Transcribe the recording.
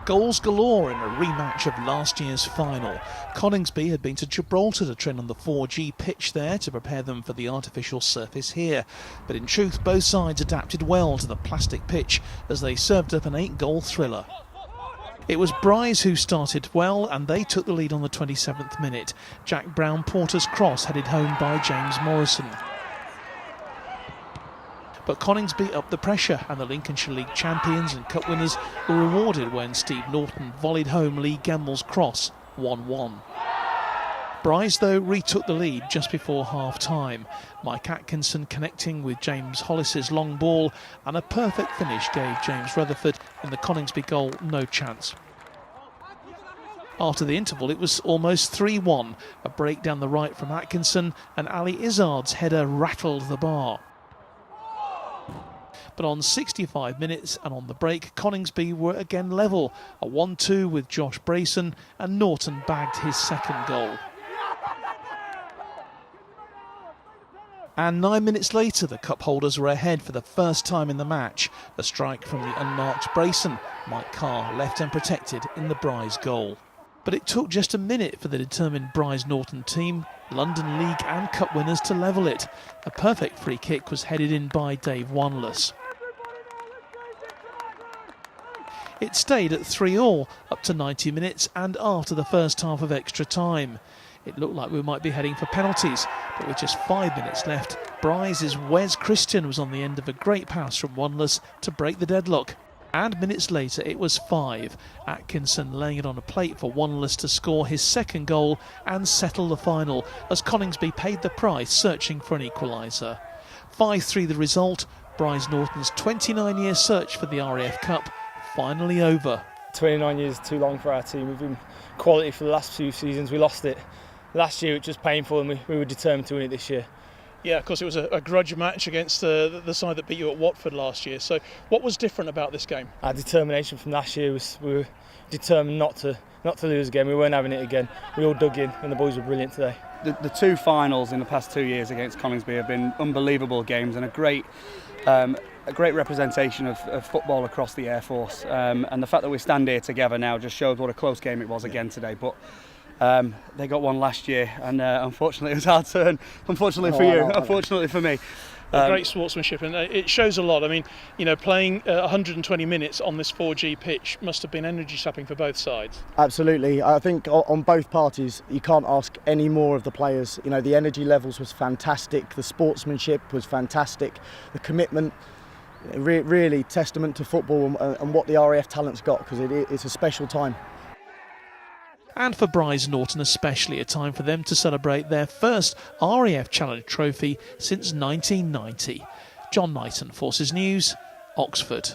Goals galore in a rematch of last year's final. Coningsby had been to Gibraltar to train on the 4G pitch there to prepare them for the artificial surface here. But in truth, both sides adapted well to the plastic pitch as they served up an 8-goal thriller. It was Brize who started well, and they took the lead on the 27th minute. Jack Brown-Porter's cross headed home by James Morrison. But Coningsby upped the pressure, and the Lincolnshire League champions and cup winners were rewarded when Steve Norton volleyed home Lee Gemmell's cross, 1-1. Brize, though, retook the lead just before half-time. Mike Atkinson connecting with James Hollis's long ball, and a perfect finish gave James Rutherford in the Coningsby goal no chance. After the interval, it was almost 3-1. A break down the right from Atkinson, and Ali Izzard's header rattled the bar. But on 65 minutes and on the break, Coningsby were again level. A 1-2 with Josh Brayson, and Norton bagged his second goal. And 9 minutes later, the cup holders were ahead for the first time in the match. A strike from the unmarked Brayson. Mike Carr left unprotected in the Brize goal. But it took just a minute for the determined Brize Norton team, London League and Cup winners, to level it. A perfect free kick was headed in by Dave Wanless. It stayed at 3-3 up to 90 minutes and after the first half of extra time. It looked like we might be heading for penalties, but with just 5 minutes left, Brize's Wes Christian was on the end of a great pass from Wanless to break the deadlock. And minutes later it was 5. Atkinson laying it on a plate for Wanless to score his second goal and settle the final as Coningsby paid the price searching for an equaliser. 5-3 the result. Brize Norton's 29-year search for the RAF Cup finally over. 29 years is too long for our team. We've been quality for the last few seasons. We lost it last year, which was painful, and we were determined to win it this year. Yeah, of course, it was a grudge match against the side that beat you at Watford last year. So what was different about this game? Our determination from last year was we were determined not to lose again. We weren't having it again. We all dug in, and the boys were brilliant today. The two finals in the past 2 years against Coningsby have been unbelievable games and a great representation of football across the Air Force. And the fact that we stand here together now just shows what a close game it was again today. But they got one last year, and unfortunately it was our turn. Unfortunately for you, unfortunately for me. Great sportsmanship, and it shows a lot. I mean, you know, playing 120 minutes on this 4G pitch must have been energy sapping for both sides. Absolutely. I think on both parties, you can't ask any more of the players. You know, the energy levels was fantastic, the sportsmanship was fantastic, the commitment, really testament to football and what the RAF talent's got, because it's a special time. And for Brize Norton especially, a time for them to celebrate their first RAF Challenge trophy since 1990. Jon Knighton, Forces News, Oxford.